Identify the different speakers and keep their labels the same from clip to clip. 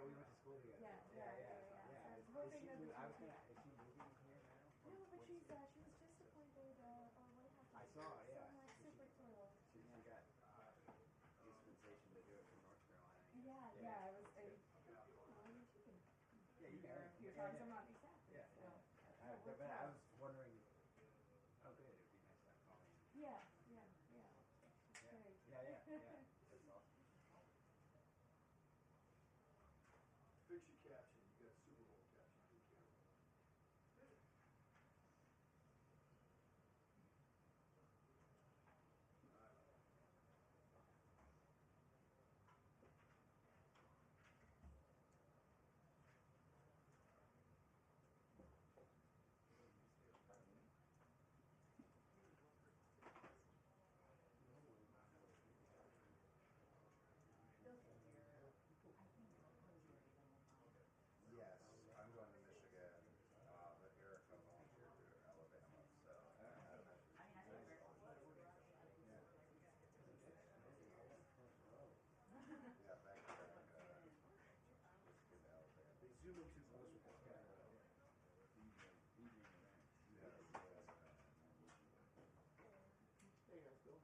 Speaker 1: we went to school together.
Speaker 2: Yeah. So I was hoping that
Speaker 1: is she moving here now?
Speaker 2: No, but she was just appointed White House.
Speaker 1: I saw, yeah.
Speaker 2: So I'm like super thrilled.
Speaker 1: She got dispensation to do it from North Carolina.
Speaker 2: Yeah. I was. I mean, she can.
Speaker 1: Yeah, you can.
Speaker 2: A few times a month, exactly.
Speaker 1: Yeah.
Speaker 2: So,
Speaker 1: But I was wondering. Oh, good. It'd be nice to have Karoline.
Speaker 2: Yeah. Great.
Speaker 1: Yeah. That's awesome.
Speaker 3: Fix your caption. You got a Super Bowl caption.
Speaker 4: Yes, I'm going to Michigan, but Erica volunteered to Alabama, so yeah, back to Alabama.
Speaker 3: They zoom in too close with this camera.
Speaker 4: Yes.
Speaker 3: Hey, how's it going?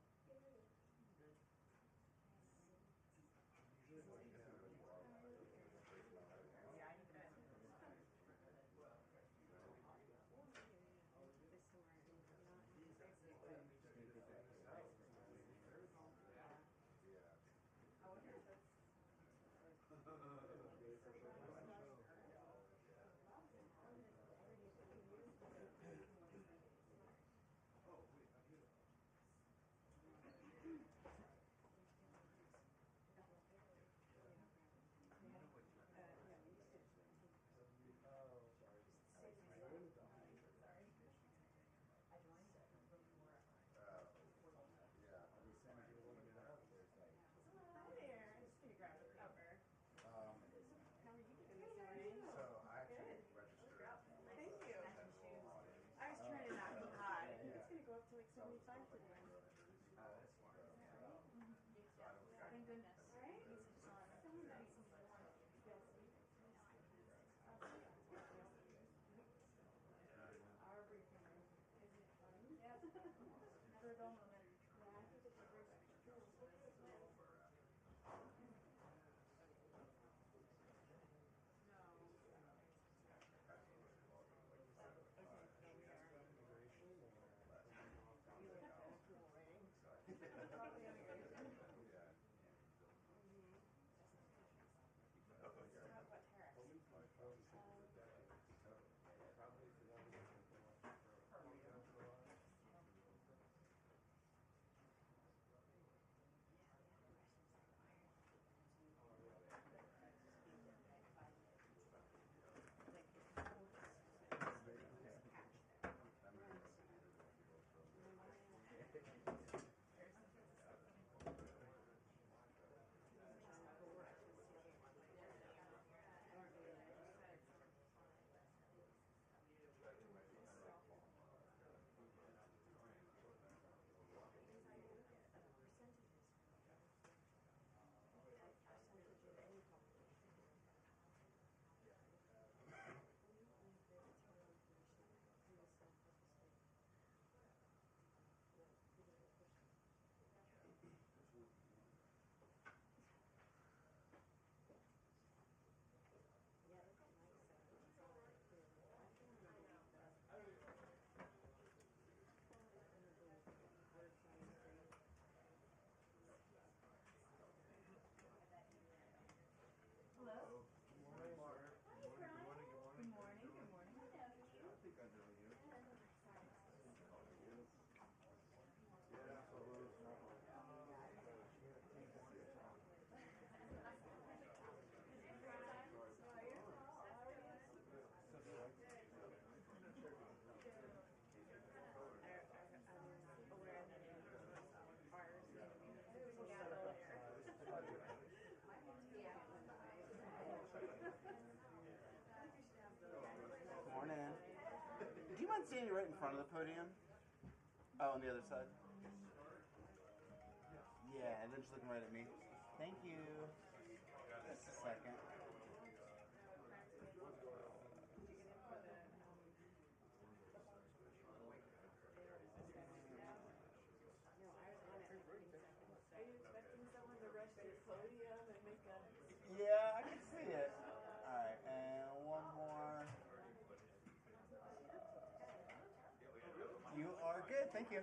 Speaker 3: Good.
Speaker 4: I wonder if that's
Speaker 2: Hi there. I'm just gonna grab the cover. How are you doing this morning?
Speaker 4: so I actually registered.
Speaker 2: Thank you. I was trying to not be hot. I think it's gonna go up to like 75 today.
Speaker 4: That's smart.
Speaker 2: Thank goodness. Right? It's so nice and warm. Our briefing room. Isn't it funny? Yes. Never a dull moment. Yeah, I think it's a great Hello.
Speaker 3: Good morning, Mark.
Speaker 2: Hi, Brian. Good morning.
Speaker 3: I think I know you. Yeah, so
Speaker 5: Morning. Do you mind standing right in front of the podium? Oh, on the other side? Yeah, and then just looking right at me. Thank you. Just a second. thank you.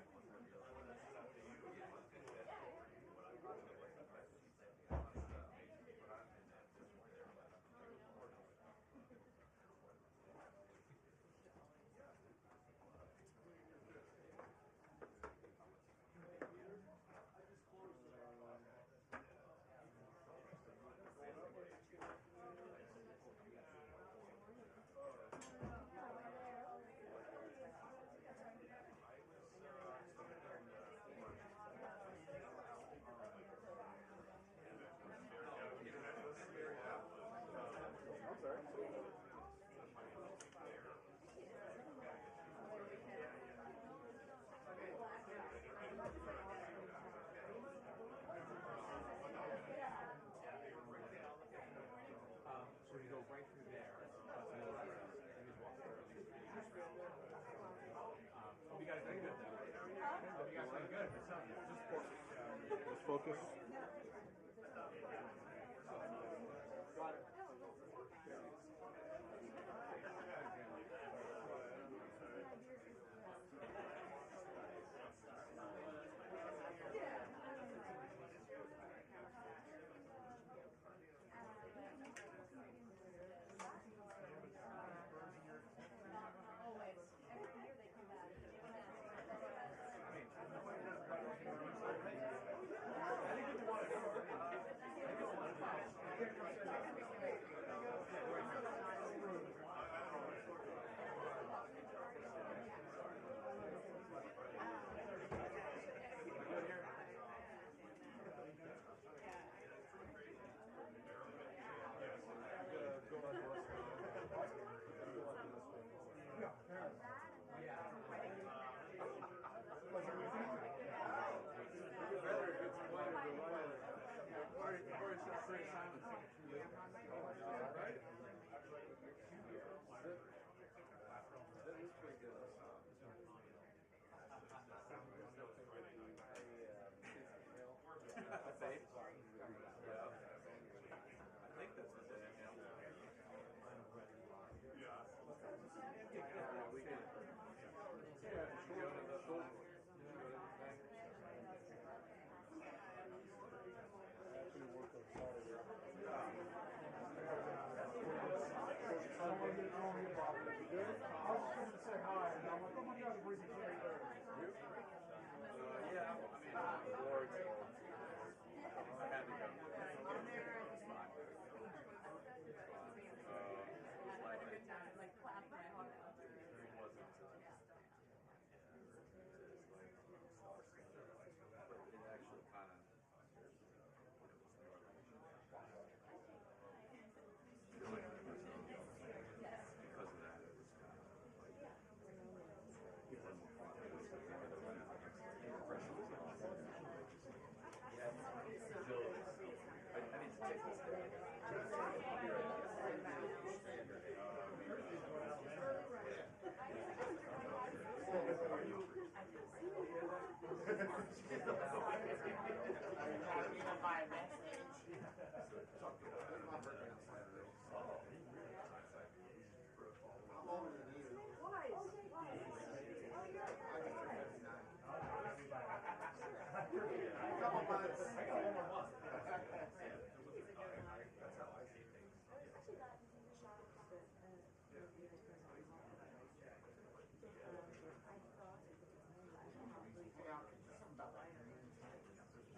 Speaker 1: So you go right through there. You guys done good though. You guys done good for something.
Speaker 6: Just focus.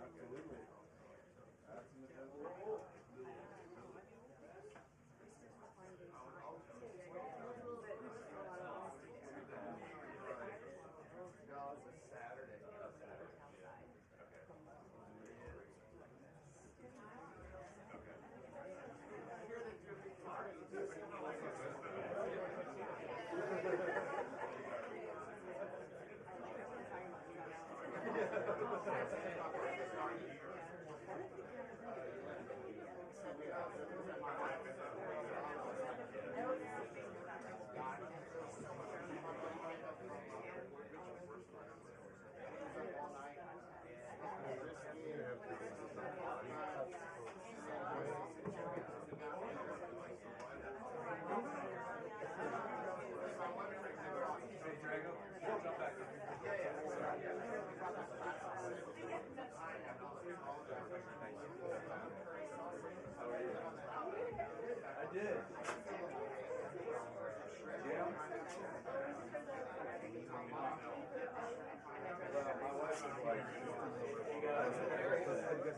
Speaker 6: Absolutely. That's an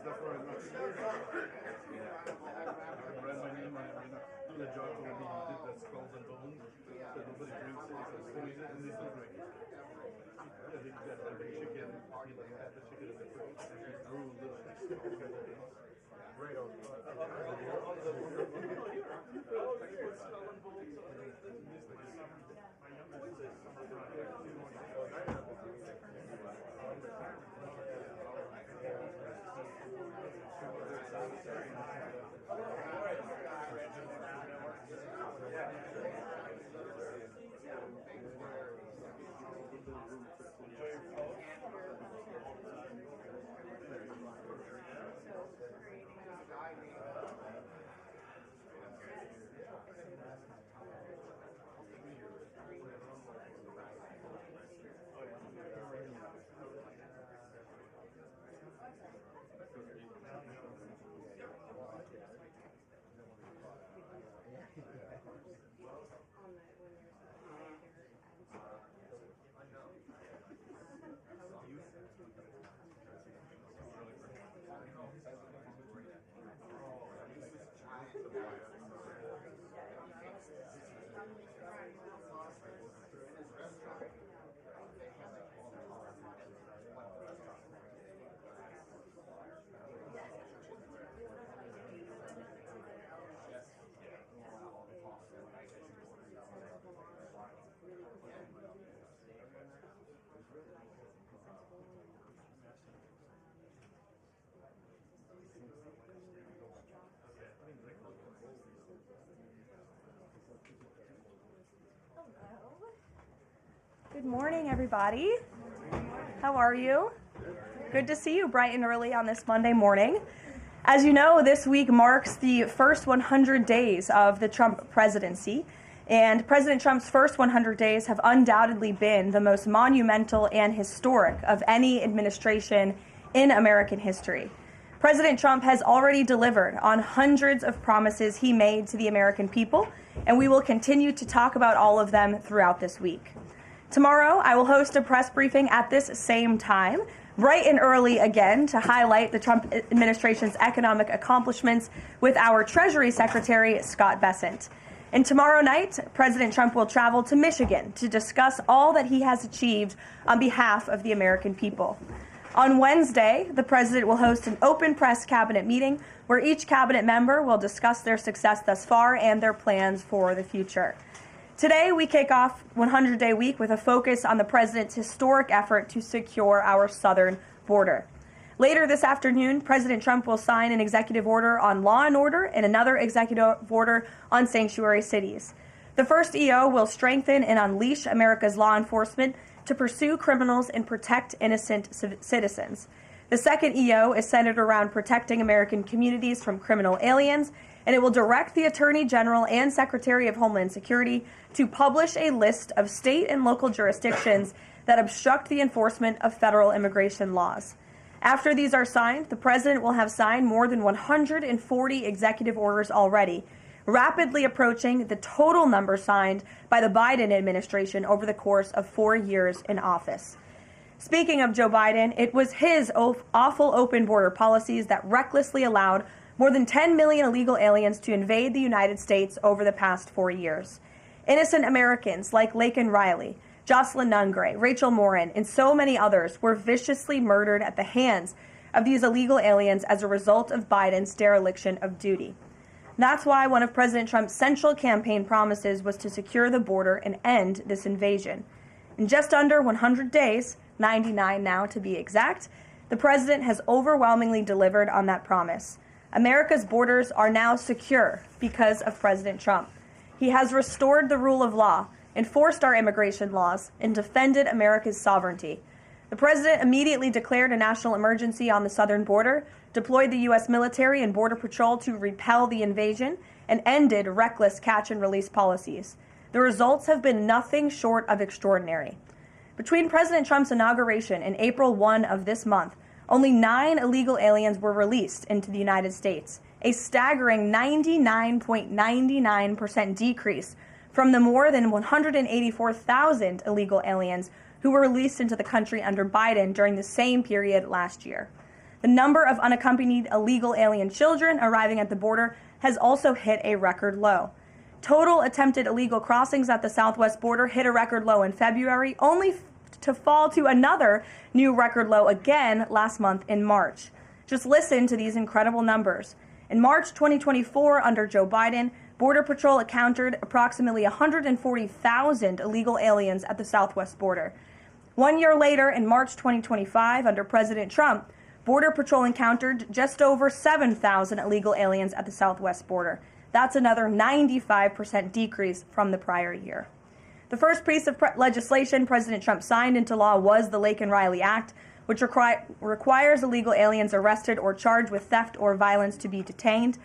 Speaker 6: that's where I read my name on it right now. Do the job when he did the skulls and bones. So nobody drinks it, so swimming it, and this is great. Yeah, they got the chicken. He like had the chicken in the fridge, and he grew little right
Speaker 7: Good morning, everybody. How are you? Good to see you bright and early on this Monday morning. As you know, this week marks the first 100 days of the Trump presidency, and President Trump's first 100 days have undoubtedly been the most monumental and historic of any administration in American history. President Trump has already delivered on hundreds of promises he made to the American people, and we will continue to talk about all of them throughout this week. Tomorrow, I will host a press briefing at this same time, bright and early again, to highlight the Trump administration's economic accomplishments with our Treasury Secretary, Scott Bessent. And tomorrow night, President Trump will travel to Michigan to discuss all that he has achieved on behalf of the American people. On Wednesday, the president will host an open press cabinet meeting where each cabinet member will discuss their success thus far and their plans for the future. Today, we kick off 100-day week with a focus on the president's historic effort to secure our southern border. Later this afternoon, President Trump will sign an executive order on law and order and another executive order on sanctuary cities. The first EO will strengthen and unleash America's law enforcement to pursue criminals and protect innocent citizens. The second EO is centered around protecting American communities from criminal aliens, and it will direct the Attorney General and Secretary of Homeland Security to publish a list of state and local jurisdictions that obstruct the enforcement of federal immigration laws. After these are signed, the president will have signed more than 140 executive orders already, rapidly approaching the total number signed by the Biden administration over the course of 4 years in office. Speaking of Joe Biden, it was his awful open border policies that recklessly allowed more than 10 million illegal aliens to invade the United States over the past 4 years. Innocent Americans like Laken Riley, Jocelyn Nungray, Rachel Morin, and so many others were viciously murdered at the hands of these illegal aliens as a result of Biden's dereliction of duty. That's why one of President Trump's central campaign promises was to secure the border and end this invasion. In just under 100 days, 99 now to be exact, the president has overwhelmingly delivered on that promise. America's borders are now secure because of President Trump. He has restored the rule of law, enforced our immigration laws, and defended America's sovereignty. The president immediately declared a national emergency on the southern border, deployed the U.S. military and Border Patrol to repel the invasion, and ended reckless catch-and-release policies. The results have been nothing short of extraordinary. Between President Trump's inauguration and April 1 of this month, only 9 illegal aliens were released into the United States, a staggering 99.99% decrease from the more than 184,000 illegal aliens who were released into the country under Biden during the same period last year. the number of unaccompanied illegal alien children arriving at the border has also hit a record low. Total attempted illegal crossings at the southwest border hit a record low in February, only to fall to another new record low again last month in March. Just listen to these incredible numbers. In March 2024, under Joe Biden, Border Patrol encountered approximately 140,000 illegal aliens at the southwest border. 1 year later, in March 2025, under President Trump, Border Patrol encountered just over 7,000 illegal aliens at the southwest border. That's another 95% decrease from the prior year. The first piece of legislation President Trump signed into law was the Laken Riley Act, which requires illegal aliens arrested or charged with theft or violence to be detained.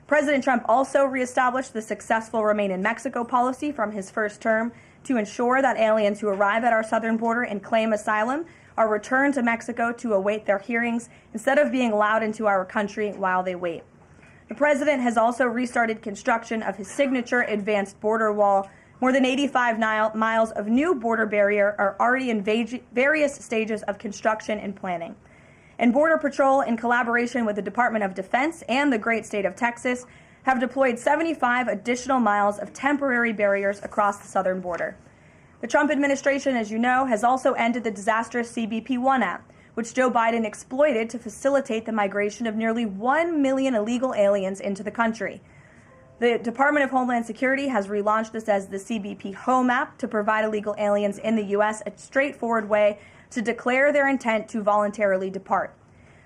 Speaker 7: President Trump also reestablished the successful Remain in Mexico policy from his first term to ensure that aliens who arrive at our southern border and claim asylum are returned to Mexico to await their hearings instead of being allowed into our country while they wait. The president has also restarted construction of his signature advanced border wall. More than 85 miles of new border barrier are already in various stages of construction and planning. And Border Patrol, in collaboration with the Department of Defense and the great state of Texas, have deployed 75 additional miles of temporary barriers across the southern border. The Trump administration, as you know, has also ended the disastrous CBP-1 app, which Joe Biden exploited to facilitate the migration of nearly 1 million illegal aliens into the country. The Department of Homeland Security has relaunched this as the CBP Home app to provide illegal aliens in the U.S. a straightforward way to declare their intent to voluntarily depart.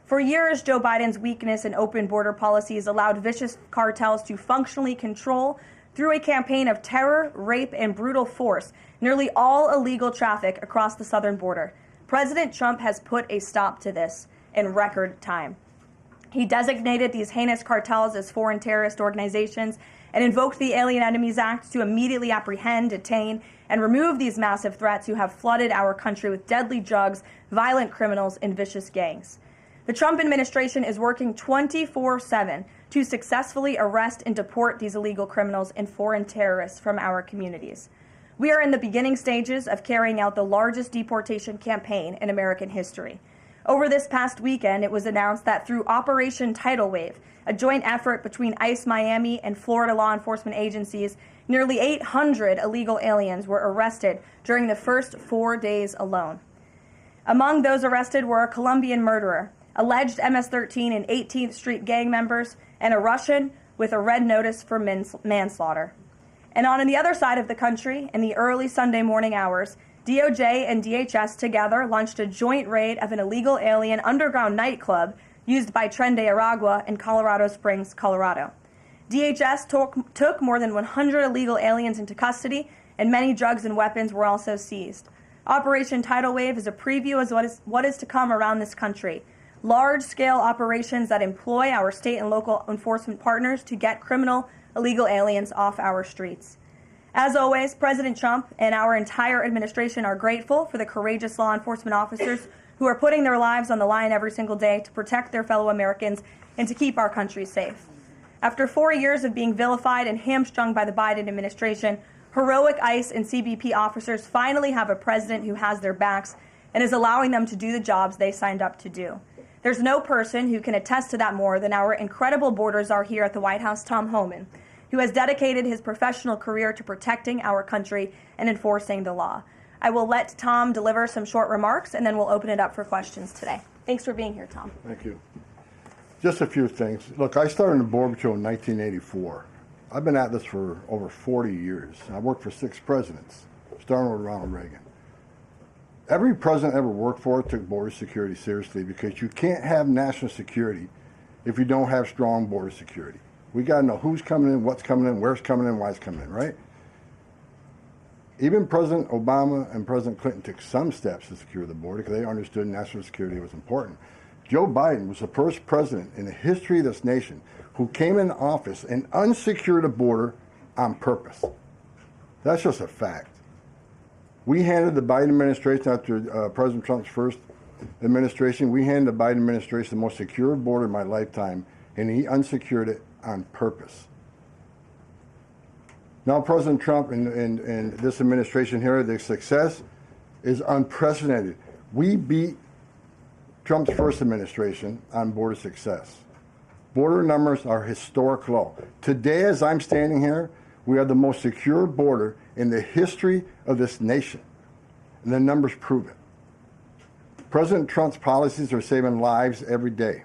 Speaker 7: For years, Joe Biden's weakness in open border policies allowed vicious cartels to functionally control, through a campaign of terror, rape, and brutal force, nearly all illegal traffic across the southern border. President Trump has put a stop to this in record time. He designated these heinous cartels as foreign terrorist organizations and invoked the Alien Enemies Act to immediately apprehend, detain, and remove these massive threats who have flooded our country with deadly drugs, violent criminals, and vicious gangs. The Trump administration is working 24/7 to successfully arrest and deport these illegal criminals and foreign terrorists from our communities. We are in the beginning stages of carrying out the largest deportation campaign in American history. Over this past weekend, it was announced that through Operation Tidal Wave, a joint effort between ICE Miami and Florida law enforcement agencies, nearly 800 illegal aliens were arrested during the first 4 days alone. Among those arrested were a Colombian murderer, alleged MS-13 and 18th Street gang members, and a Russian with a red notice for manslaughter. And on the other side of the country, in the early Sunday morning hours, DOJ and DHS together launched a joint raid of an illegal alien underground nightclub used by Tren de Aragua in Colorado Springs, Colorado. DHS took more than 100 illegal aliens into custody, and many drugs and weapons were also seized. Operation Tidal Wave is a preview of what is to come around this country. Large-scale operations that employ our state and local enforcement partners to get criminal illegal aliens off our streets. As always, President Trump and our entire administration are grateful for the courageous law enforcement officers who are putting their lives on the line every single day to protect their fellow Americans and to keep our country safe. After 4 years of being vilified and hamstrung by the Biden administration, heroic ICE and CBP officers finally have a president who has their backs and is allowing them to do the jobs they signed up to do. There's no person who can attest to that more than our incredible border czar here at the White House, Tom Homan, who has dedicated his professional career to protecting our country and enforcing the law. I will let Tom deliver some short remarks, and then we'll open it up for questions today. Thanks for being here, Tom.
Speaker 3: Thank you. Just a few things. Look, I started in the Border Patrol in 1984. I've been at this for over 40 years. I worked for 6 presidents, starting with Ronald Reagan. Every president I ever worked for took border security seriously, because you can't have national security if you don't have strong border security. We got to know who's coming in, what's coming in, where's coming in, why it's coming in, right? Even President Obama and President Clinton took some steps to secure the border because they understood national security was important. Joe Biden was the first president in the history of this nation who came in office and unsecured a border on purpose. That's just a fact. We handed the Biden administration, after President Trump's first administration, we handed the Biden administration the most secure border in my lifetime, and he unsecured it on purpose. Now President Trump and this administration here, the success is unprecedented. We beat Trump's first administration on border success. Border numbers are historic low. Today, as I'm standing here, we have the most secure border in the history of this nation. And the numbers prove it. President Trump's policies are saving lives every day.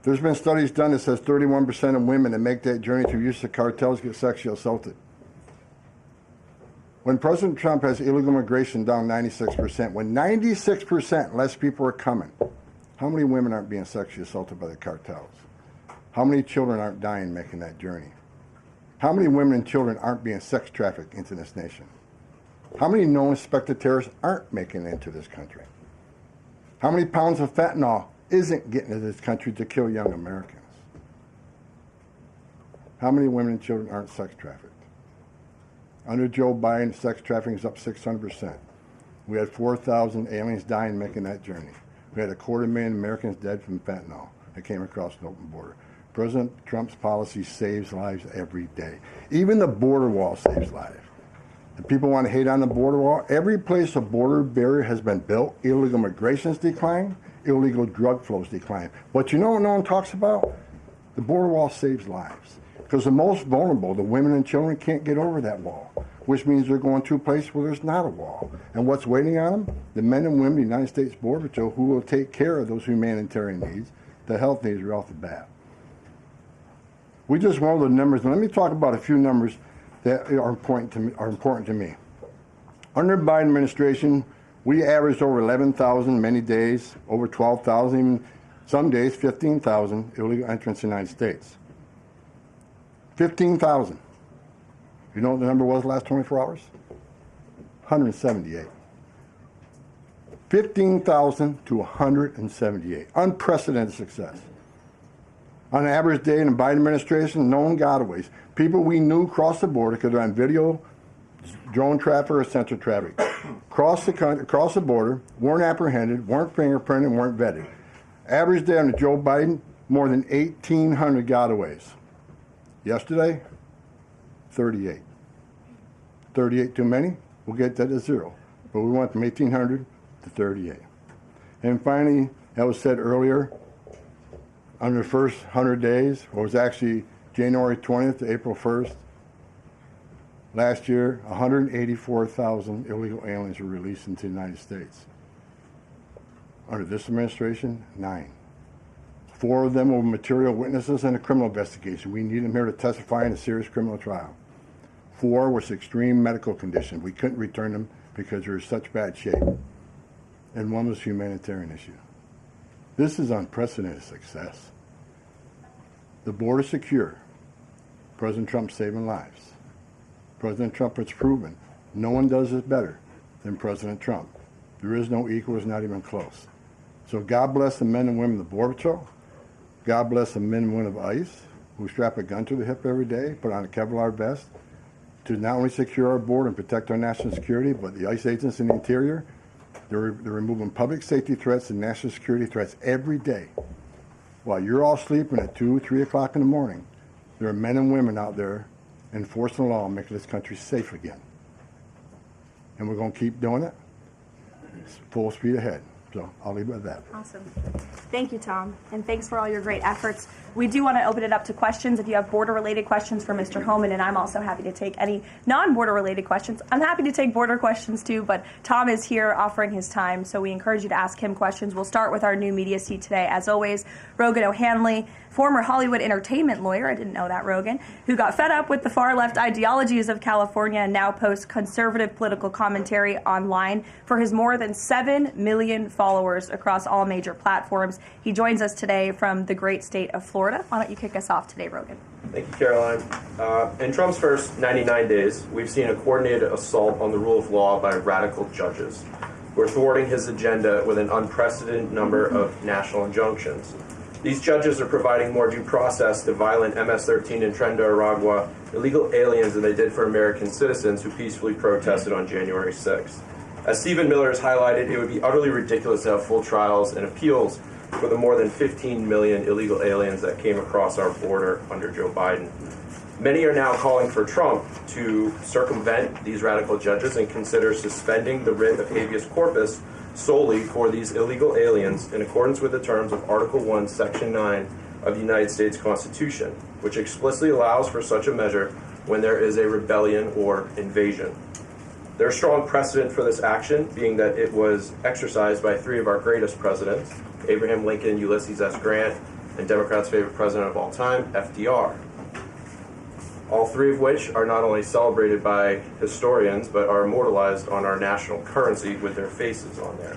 Speaker 3: There's been studies done that says 31% of women that make that journey through use of cartels get sexually assaulted. When President Trump has illegal immigration down 96%, when 96% less people are coming, how many women aren't being sexually assaulted by the cartels? How many children aren't dying making that journey? How many women and children aren't being sex trafficked into this nation? How many known suspected terrorists aren't making it into this country? How many pounds of fentanyl isn't getting into this country to kill young Americans? How many women and children aren't sex trafficked? Under Joe Biden, sex trafficking is up 600%. We had 4,000 aliens dying making that journey. We had 250,000 Americans dead from fentanyl that came across an open border. President Trump's policy saves lives every day. Even the border wall saves lives. If people want to hate on the border wall, every place a border barrier has been built, illegal migration's declined, illegal drug flows decline. But you know what no one talks about? The border wall saves lives. Because the most vulnerable, the women and children, can't get over that wall, which means they're going to a place where there's not a wall. And what's waiting on them? The men and women of the United States Border Patrol who will take care of those humanitarian needs, the health needs right off the bat. We just went over the numbers, and let me talk about a few numbers that are important to me. Under the Biden administration, we averaged over 11,000 many days, over 12,000, even some days 15,000 illegal entrants in the United States. 15,000. You know what the number was the last 24 hours? 178. 15,000 to 178. Unprecedented success. On an average day in the Biden administration, known gotaways. People we knew crossed the border because they're on video, drone traffic, or sensor traffic. Crossed the border, weren't apprehended, weren't fingerprinted, weren't vetted. Average day under Joe Biden, more than 1,800 gotaways. Yesterday, 38. 38 too many? We'll get that to zero. But we went from 1,800 to 38. And finally, that was said earlier, under the first 100 days, or it was actually January 20th to April 1st, last year, 184,000 illegal aliens were released into the United States. Under this administration, 9. 4 of them were material witnesses in a criminal investigation. We need them here to testify in a serious criminal trial. 4 was extreme medical condition. We couldn't return them because they were in such bad shape. And 1 was a humanitarian issue. This is unprecedented success. The border is secure. President Trump saving lives. President Trump has proven no one does this better than President Trump. There is no equal, it's not even close. So God bless the men and women of the Border Patrol. God bless the men and women of ICE who strap a gun to the hip every day, put on a Kevlar vest to not only secure our border and protect our national security, but the ICE agents in the interior, they're removing public safety threats and national security threats every day. While you're all sleeping at 2, 3 o'clock in the morning, there are men and women out there enforcing the law and making this country safe again. And we're going to keep doing it. It's full speed ahead. So I'll leave it at that.
Speaker 7: Awesome. Thank you, Tom. And thanks for all your great efforts. We do want to open it up to questions. If you have border-related questions for Mr. Homan, and I'm also happy to take any non-border-related questions. I'm happy to take border questions too, but Tom is here offering his time, so we encourage you to ask him questions. We'll start with our new media seat today. As always, Rogan O'Hanley, former Hollywood entertainment lawyer, I didn't know that, Rogan, who got fed up with the far-left ideologies of California and now posts conservative political commentary online for his more than 7 million followers across all major platforms. He joins us today from the great state of Florida. Why don't you kick us off today, Rogan?
Speaker 8: Thank you, Karoline. In Trump's first 99 days, we've seen a coordinated assault on the rule of law by radical judges who are thwarting his agenda with an unprecedented number of national injunctions. These judges are providing more due process to violent MS-13 and Tren de Aragua illegal aliens than they did for American citizens who peacefully protested on January 6th. As Stephen Miller has highlighted, it would be utterly ridiculous to have full trials and appeals for the more than 15 million illegal aliens that came across our border under Joe Biden. Many are now calling for Trump to circumvent these radical judges and consider suspending the writ of habeas corpus solely for these illegal aliens in accordance with the terms of Article 1, Section 9 of the United States Constitution, which explicitly allows for such a measure when there is a rebellion or invasion. There's strong precedent for this action, being that it was exercised by three of our greatest presidents, Abraham Lincoln, Ulysses S. Grant, and Democrats' favorite president of all time, FDR. All three of which are not only celebrated by historians, but are immortalized on our national currency with their faces on there.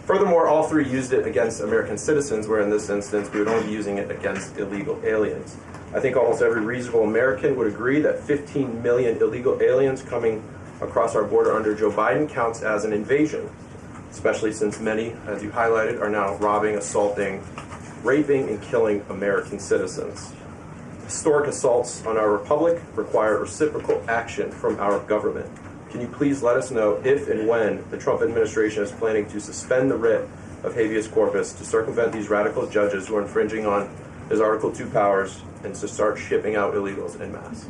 Speaker 8: Furthermore, all three used it against American citizens, where in this instance we would only be using it against illegal aliens. I think almost every reasonable American would agree that 15 million illegal aliens coming across our border under Joe Biden counts as an invasion, especially since many, as you highlighted, are now robbing, assaulting, raping, and killing American citizens. Historic assaults on our republic require reciprocal action from our government. Can you please let us know if and when the Trump administration is planning to suspend the writ of habeas corpus to circumvent these radical judges who are infringing on his Article 2 powers and to start shipping out illegals en masse?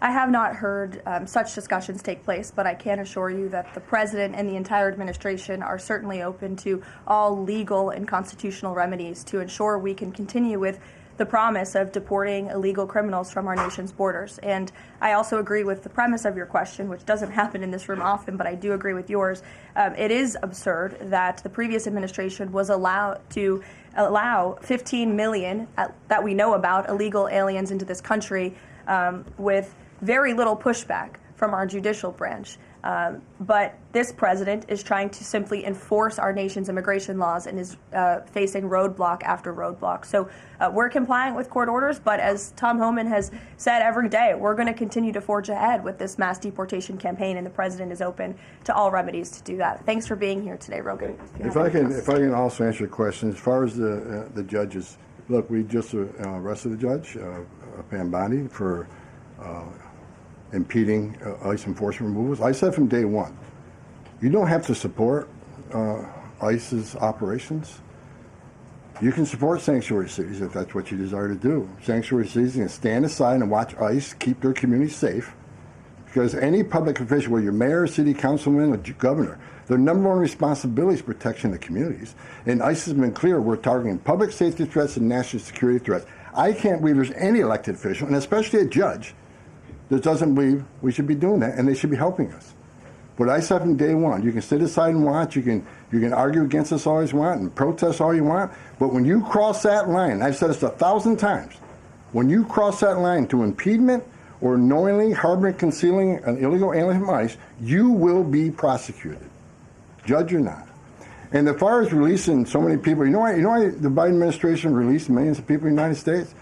Speaker 7: I have not heard such discussions take place, but I can assure you that the president and the entire administration are certainly open to all legal and constitutional remedies to ensure we can continue with the promise of deporting illegal criminals from our nation's borders. And I also agree with the premise of your question, which doesn't happen in this room often, but I do agree with yours. It is absurd that the previous administration was allowed to allow 15 million that we know about illegal aliens into this country with very little pushback from our judicial branch. But this president is trying to simply enforce our nation's immigration laws and is facing roadblock after roadblock. So we're complying with court orders, but as Tom Homan has said every day, we're going to continue to forge ahead with this mass deportation campaign, and the president is open to all remedies to do that. Thanks for being here today, Rogan.
Speaker 3: If I can also answer your question, as far as the judges, look, we just arrested a judge, Pam Bondi, for impeding ICE enforcement removals. I said from day one, you don't have to support ICE's operations. You can support sanctuary cities if that's what you desire to do. Sanctuary cities can stand aside and watch ICE keep their communities safe, because any public official, whether you're mayor, city councilman, or governor, their number one responsibility is protection of the communities. And ICE has been clear, we're targeting public safety threats and national security threats. I can't believe there's any elected official, and especially a judge, that doesn't believe we should be doing that, and they should be helping us. But I said from day one, you can sit aside and watch, you can argue against us all you want and protest all you want, but when you cross that line, I've said this 1,000 times, when you cross that line to impediment or knowingly harboring, concealing an illegal alien from ICE, you will be prosecuted, judge or not. And as far as releasing so many people, you know why the Biden administration released millions of people in the United States?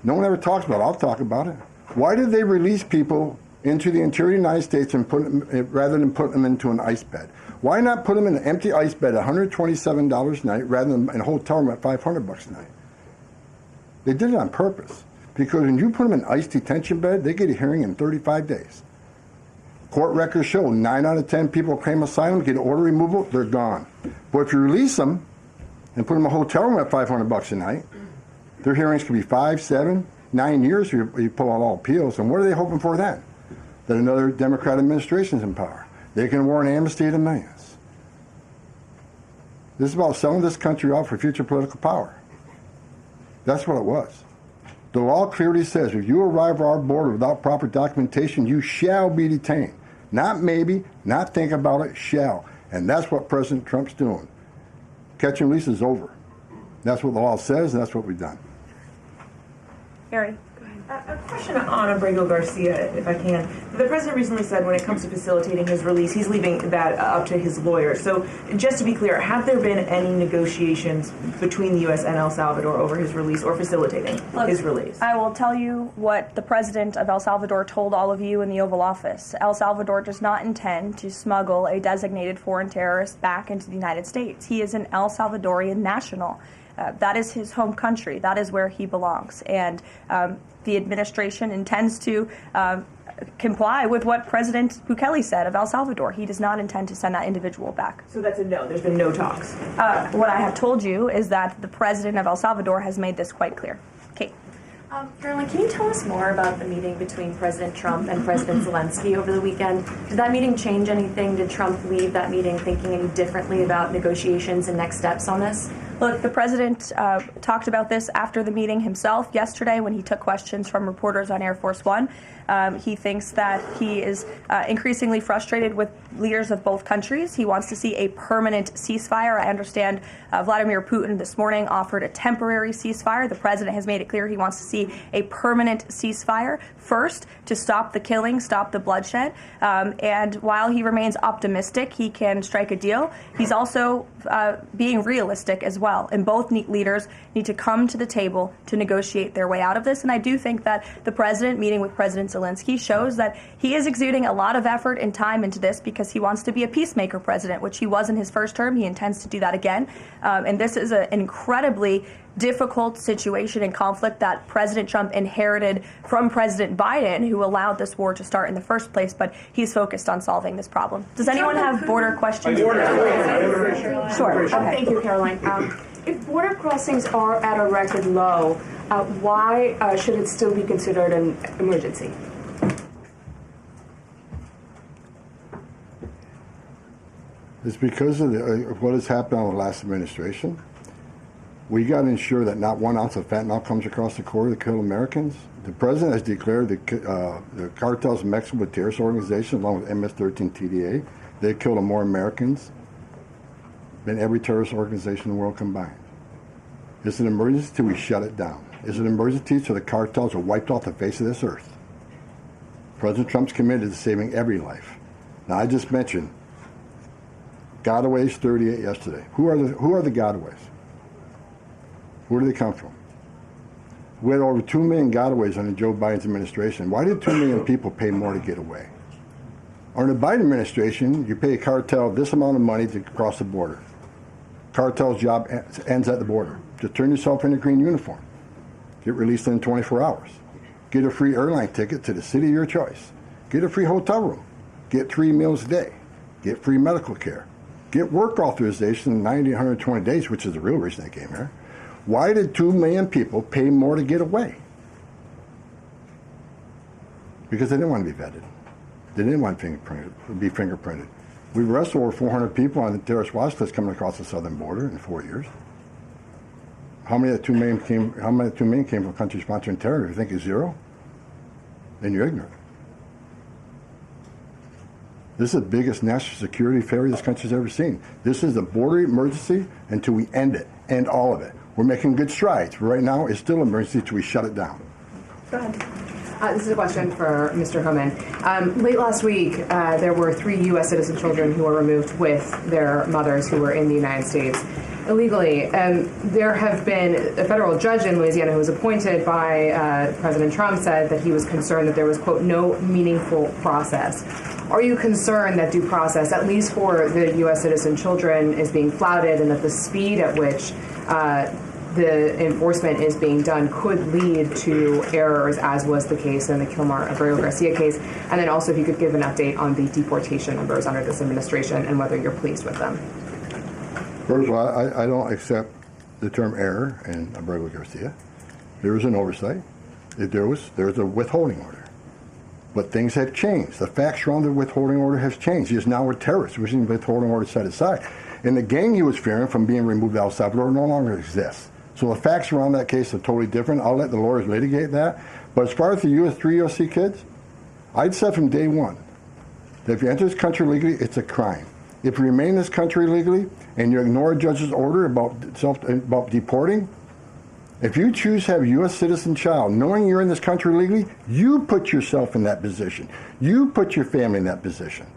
Speaker 3: No one ever talks about it. I'll talk about it. Why did they release people into the interior of the United States and put them, rather than put them into an ice bed? Why not put them in an empty ice bed at $127 a night rather than in a hotel room at $500 a night? They did it on purpose, because when you put them in an ice detention bed, they get a hearing in 35 days. Court records show 9 out of 10 people claim asylum, get an order removal, they're gone. But if you release them and put them in a hotel room at $500 a night, their hearings could be 5, 7, 9 years. You pull out all appeals, and what are they hoping for then? That another Democrat administration is in power. They can award an amnesty to millions. This is about selling this country off for future political power. That's what it was. The law clearly says if you arrive at our border without proper documentation, you shall be detained. Not maybe, not think about it, shall. And that's what President Trump's doing. Catch and release is over. That's what the law says, and that's what we've done.
Speaker 7: Gary.
Speaker 9: A question on Abrego Garcia, if I can. The president recently said when it comes to facilitating his release, he's leaving that up to his lawyer. So just to be clear, have there been any negotiations between the U.S. and El Salvador over his release or facilitating his release?
Speaker 7: I will tell you what the president of El Salvador told all of you in the Oval Office. El Salvador does not intend to smuggle a designated foreign terrorist back into the United States. He is an El Salvadorian national. That is his home country. That is where he belongs. And the administration intends to comply with what President Bukele said of El Salvador. He does not intend to send that individual back.
Speaker 9: So that's a no. There's been no talks.
Speaker 7: What I have told you is that the president of El Salvador has made this quite clear. Kate. Karoline, can you tell us more about the meeting between President Trump and President Zelensky over the weekend? Did that meeting change anything? Did Trump leave that meeting thinking any differently about negotiations and next steps on this? Look, the president talked about this after the meeting himself yesterday when he took questions from reporters on Air Force One. He thinks that he is increasingly frustrated with leaders of both countries. He wants to see a permanent ceasefire. I understand Vladimir Putin this morning offered a temporary ceasefire. The president has made it clear he wants to see a permanent ceasefire first to stop the killing, stop the bloodshed. And while he remains optimistic he can strike a deal, he's also being realistic as well. And both leaders need to come to the table to negotiate their way out of this. And I do think that the president meeting with President Zelensky shows that he is exuding a lot of effort and time into this because he wants to be a peacemaker president, which he was in his first term. He intends to do that again. And this is an incredibly difficult situation and conflict that President Trump inherited from President Biden, who allowed this war to start in the first place, but he's focused on solving this problem. Does anyone have border questions?
Speaker 9: Sure.
Speaker 7: Okay.
Speaker 10: Thank you, Karoline. If border crossings are at a record low, why should it still be considered an emergency?
Speaker 3: It's because of what has happened on the last administration. We got to ensure that not 1 ounce of fentanyl comes across the border to kill Americans. The president has declared the cartels in Mexico a terrorist organization along with MS-13 TDA. They've killed more Americans than every terrorist organization in the world combined. It's an emergency till we shut it down. It's an emergency till the cartels are wiped off the face of this earth. President Trump's committed to saving every life. Now, I just mentioned gotaways 38 yesterday. Who are the gotaways? Where do they come from? We had over 2 million gotaways under Joe Biden's administration. Why did 2 million people pay more to get away? Under the Biden administration, you pay a cartel this amount of money to cross the border. Cartel's job ends at the border. Just turn yourself in a green uniform. Get released in 24 hours. Get a free airline ticket to the city of your choice. Get a free hotel room. Get 3 meals a day. Get free medical care. Get work authorization in 90 to 120 days, which is the real reason they came here. Why did 2 million people pay more to get away? Because they didn't want to be vetted. They didn't want to be fingerprinted. We've arrested over 400 people on the terrorist watch list coming across the southern border in 4 years. How many of the 2 million came? How many of the 2 million came from countries sponsoring terror? If you think it's zero, then you're ignorant. This is the biggest national security failure this country's ever seen. This is a border emergency until we end it, end all of it. We're making good strides, but right now it's still an emergency until we shut it down.
Speaker 10: Go ahead. This is a question for Mr. Homan. Late last week, there were 3 U.S. citizen children who were removed with their mothers who were in the United States illegally. There have been a federal judge in Louisiana who was appointed by President Trump said that he was concerned that there was, quote, no meaningful process. Are you concerned that due process, at least for the U.S. citizen children, is being flouted and that the speed at which the enforcement is being done could lead to errors, as was the case in the Kilmar-Abreu-Garcia case? And then also if you could give an update on the deportation numbers under this administration and whether you're pleased with them.
Speaker 3: First of all, I don't accept the term error in Abreu-Garcia. There was an oversight. There was a withholding order. But things have changed. The facts around the withholding order has changed. He is now a terrorist, which is the withholding order set aside. And the gang he was fearing from being removed to El Salvador no longer exists. So the facts around that case are totally different. I'll let the lawyers litigate that. But as far as the 3 USC kids, I'd said from day one that if you enter this country legally, it's a crime. If you remain in this country legally and you ignore a judge's order about deporting, if you choose to have a U.S. citizen child, knowing you're in this country legally, you put yourself in that position. You put your family in that position.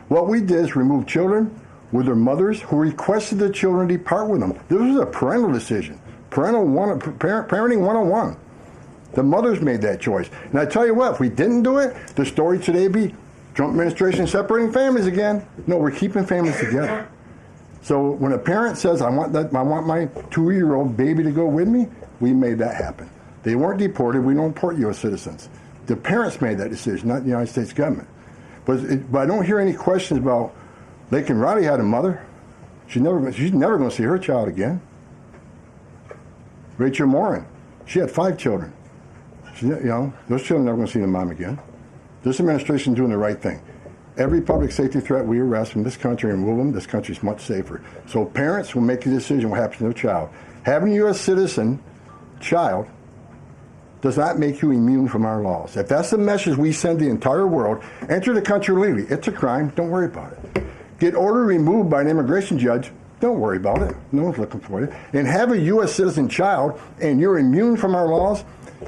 Speaker 3: What we did is remove children with their mothers who requested the children depart with them. This was a parental decision. Parenting 101. The mothers made that choice. And I tell you what, if we didn't do it, the story today would be Trump administration separating families again. No, we're keeping families together. So when a parent says, I want my 2-year-old baby to go with me, we made that happen. They weren't deported. We don't deport U.S. citizens. The parents made that decision, not the United States government. But I don't hear any questions about Laken Riley had a mother. She's never going to see her child again. Rachel Morin, she had 5 children. Those children are never going to see their mom again. This administration is doing the right thing. Every public safety threat we arrest from this country and remove them, this country is much safer. So parents will make a decision what happens to their child. Having a U.S. citizen child does not make you immune from our laws. If that's the message we send the entire world, enter the country legally. It's a crime. Don't worry about it. Get order removed by an immigration judge. Don't worry about it. No one's looking for you. And have a U.S. citizen child, and you're immune from our laws,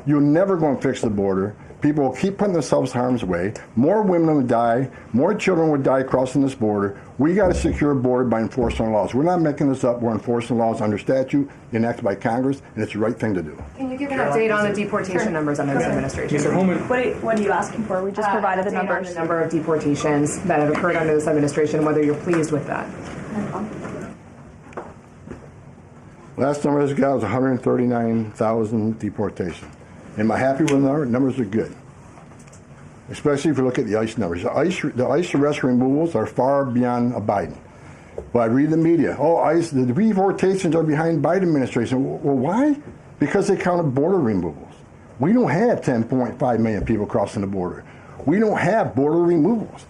Speaker 3: you're never going to fix the border. People will keep putting themselves in harm's way. More women would die. More children would die crossing this border. We got to secure a border by enforcing our laws. We're not making this up. We're enforcing laws under statute enacted by Congress, and it's the right thing to do.
Speaker 10: Can you give an update on the deportation numbers under this administration?
Speaker 6: Mr. Homan.
Speaker 7: What are you asking for? We just provided the numbers.
Speaker 10: The number of deportations that have occurred under this administration, whether you're pleased with that.
Speaker 3: Last number I got was 139,000 deportations. Am I happy with the number? Numbers are good. Especially if you look at the ICE numbers. The ICE arrest removals are far beyond Biden. But I read the media. ICE, the deportations are behind Biden administration. Well, why? Because they counted border removals. We don't have 10.5 million people crossing the border. We don't have border removals.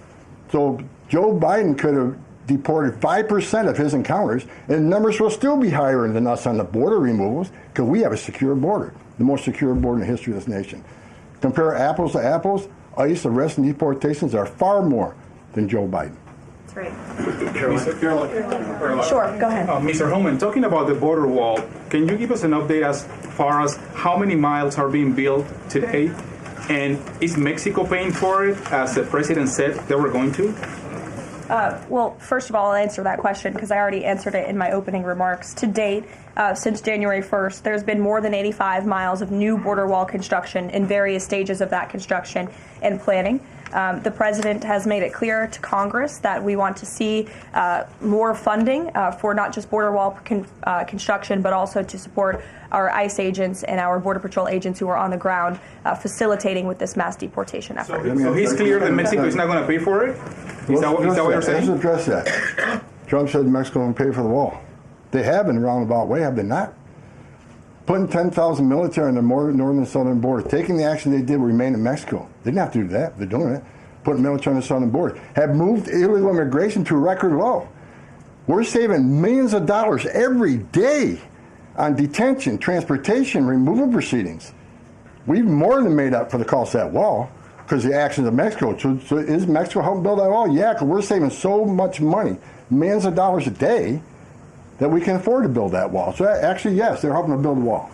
Speaker 3: So Joe Biden could have deported 5% of his encounters, and the numbers will still be higher than us on the border removals because we have a secure border, the most secure border in the history of this nation. Compare apples to apples, ICE arrests and deportations are far more than Joe Biden.
Speaker 7: That's right.
Speaker 6: Caroline.
Speaker 7: Sure, go ahead.
Speaker 6: Mr. Homan, talking about the border wall, can you give us an update as far as how many miles are being built today? And is Mexico paying for it, as the president said they were going to?
Speaker 7: Well, first of all, I'll answer that question because I already answered it in my opening remarks. To date, since January 1st, there's been more than 85 miles of new border wall construction in various stages of that construction and planning. The president has made it clear to Congress that we want to see more funding for not just border wall construction, but also to support our ICE agents and our Border Patrol agents who are on the ground facilitating with this mass deportation effort.
Speaker 6: So he's clear that Mexico is not going to pay for it? Is that what you're saying?
Speaker 3: Let's address that. Trump said Mexico will pay for the wall. They have in a roundabout way, have they not? Putting 10,000 military on the northern and southern border, taking the action they did remain in Mexico. They didn't have to do that. They're doing it. Putting military on the southern border. Have moved illegal immigration to a record low. We're saving millions of dollars every day on detention, transportation, removal proceedings. We've more than made up for the cost of that wall because of the actions of Mexico. So is Mexico helping build that wall? Yeah, because we're saving so much money, millions of dollars a day, that we can afford to build that wall. So actually, yes, they're helping to build a wall.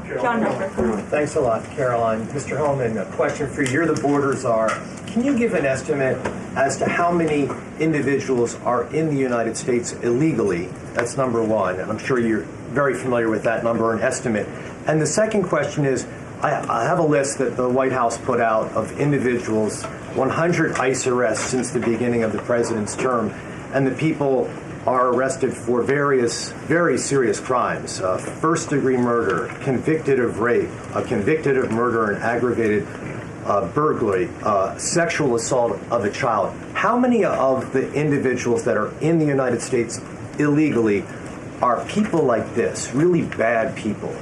Speaker 7: John Miller.
Speaker 11: Thanks a lot, Caroline. Mr. Homan, a question for you. You're the border czar. Can you give an estimate as to how many individuals are in the United States illegally? That's number one. And I'm sure you're very familiar with that number, an estimate. And the second question is, I have a list that the White House put out of individuals, 100 ICE arrests since the beginning of the president's term, and the people are arrested for various very serious crimes: first-degree murder, convicted of rape, convicted of murder and aggravated burglary, sexual assault of a child. How many of the individuals that are in the United States illegally are people like this, really bad people?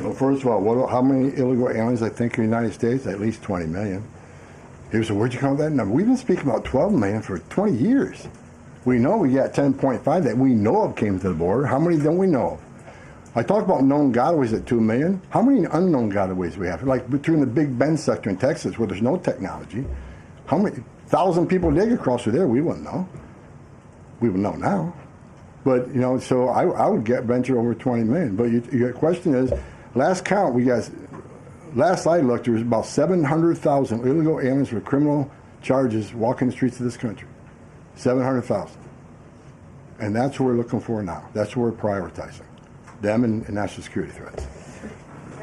Speaker 3: Well, first of all, how many illegal aliens I think in the United States? At least 20 million. He said, where'd you come up with that number? We've been speaking about 12 million for 20 years. We know we got 10.5 that we know of came to the border. How many don't we know of? I talked about known gotaways at 2 million. How many unknown gotaways we have? Like between the Big Bend sector in Texas where there's no technology. How many 1,000 people did get across through there? We wouldn't know. We would know now. But, so I would venture over 20 million. But your question is, last count, last I looked, there was about 700,000 illegal aliens with criminal charges walking the streets of this country. 700,000. And that's what we're looking for now. That's what we're prioritizing. Them and national security threats.